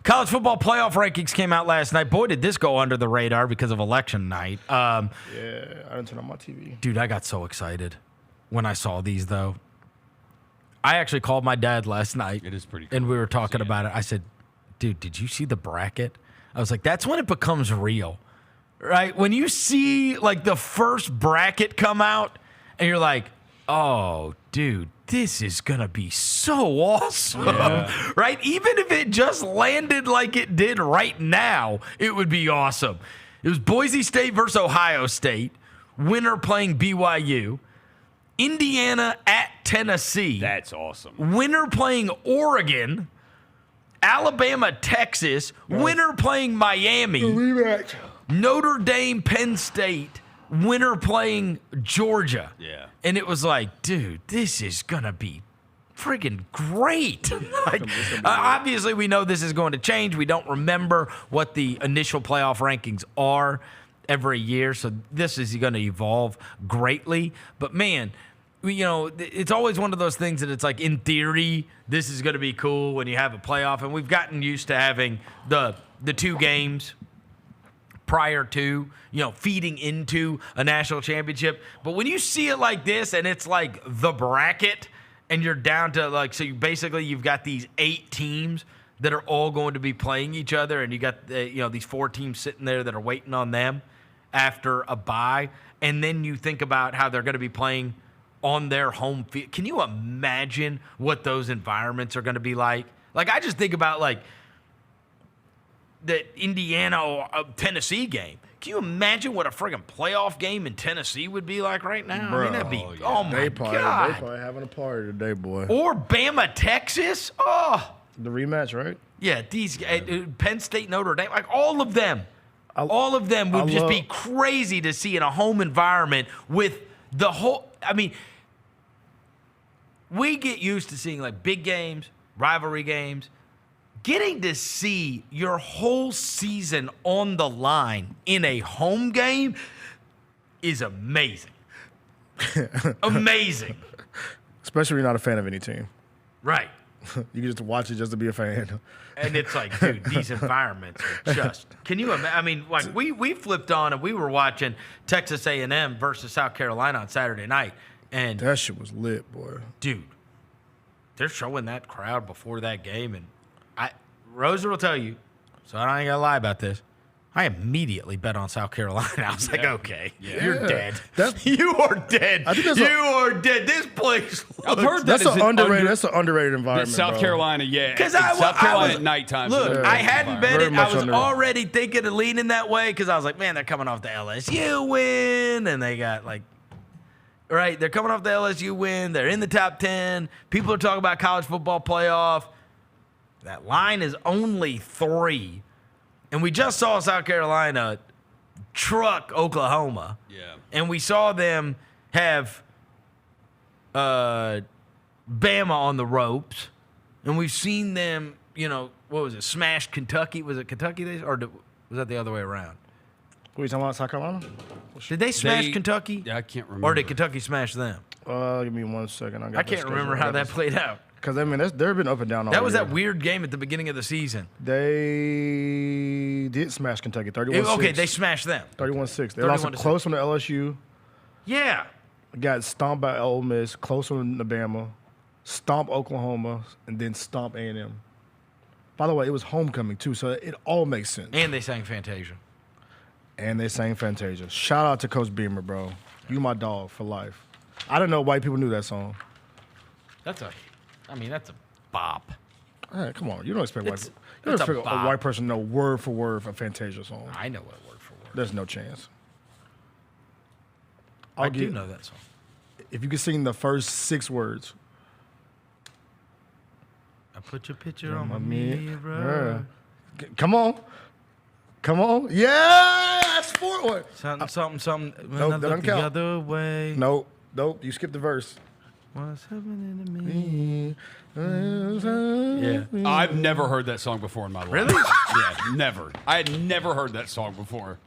College football playoff rankings came out last night. Boy, did this go under the radar because of election night. Yeah, I didn't turn on my TV. Dude, I got so excited when I saw these, though. I actually called my dad last night. It is pretty cool. And we were talking about it. I said, dude, did you see the bracket? I was like, that's when it becomes real, right? When you see, like, the first bracket come out, and you're like, oh, dude, this is going to be so awesome, right? Even if it just landed like it did right now, it would be awesome. It was Boise State versus Ohio State, winner playing BYU, Indiana at Tennessee. That's awesome. Winner playing Oregon, Alabama, Texas, winner playing Miami, Rematch. Notre Dame, Penn State, winner playing Georgia. Yeah. And it was like, dude, this is going to be friggin' great. Obviously, we know this is going to change. We don't remember what the initial playoff rankings are every year, so this is going to evolve greatly. But, man, it's always one of those things that it's like, in theory, this is going to be cool when you have a playoff. And we've gotten used to having the two games prior to, feeding into a national championship. But when you see it like this and it's like the bracket and you're down to you've got these 8 teams that are all going to be playing each other, and you got these 4 teams sitting there that are waiting on them after a bye. And then you think about how they're going to be playing on their home field. Can you imagine what those environments are going to be like? Like, I just think about the Indiana or Tennessee game. Can you imagine what a friggin' playoff game in Tennessee would be like right now? Bro, I mean, that'd be, oh my They God. probably having a party today, boy. Or Bama, Texas. Oh. The rematch, right? Yeah, these Penn State, Notre Dame, like all of them. All of them would just be crazy to see in a home environment with the whole, we get used to seeing like big games, rivalry games. Getting to see your whole season on the line in a home game is amazing. Amazing. Especially if you're not a fan of any team. Right. You can just watch it just to be a fan. And it's like, dude, these environments are just. Can you imagine? We flipped on and we were watching Texas A&M versus South Carolina on Saturday night. And that shit was lit, boy. Dude, they're showing that crowd before that game, and Roser will tell you, so I ain't gonna lie about this. I immediately bet on South Carolina. I was like, okay, you're dead. You are dead. You are dead. This place. I've heard that that's an underrated environment. South Carolina, Because South Carolina at nighttime. Look, I hadn't bet it. I was already thinking of leaning that way because I was like, man, they're coming off the LSU win, and they got right, they're coming off the LSU win. They're in the top 10. People are talking about college football playoff. That line is only 3. And we just saw South Carolina truck Oklahoma. Yeah. And we saw them have Bama on the ropes. And we've seen them, what was it, smash Kentucky. Was it Kentucky? Or was that the other way around? What are you talking about, South Carolina? Did they smash Kentucky? Yeah, I can't remember. Or did Kentucky smash them? Give me 1 second. I can't remember how that played out. Because, they've been up and down all That was year. that weird game at the beginning of the season. They did smash Kentucky, 31-6. Okay, they smashed them. 31-6. They lost close on the LSU. Yeah. Got stomped by Ole Miss, close on Alabama, stomp Oklahoma, and then stomp A&M. By the way, it was homecoming, too, so it all makes sense. And they sang Fantasia. Shout out to Coach Beamer, bro. You my dog for life. I didn't know white people knew that song. That's a bop. All right, come on. You don't expect white people. You don't expect a white person to know word for word a Fantasia song. I know it word for word. There's no chance. I do know that song. If you could sing the first 6 words. I put your picture on my mirror. Come on. Yeah, that's 4. Something. Nope, that doesn't count. The other way. Nope. You skipped the verse. What's happening to me? Yeah. I've never heard that song before in my life. Really? Yeah, never. I had never heard that song before.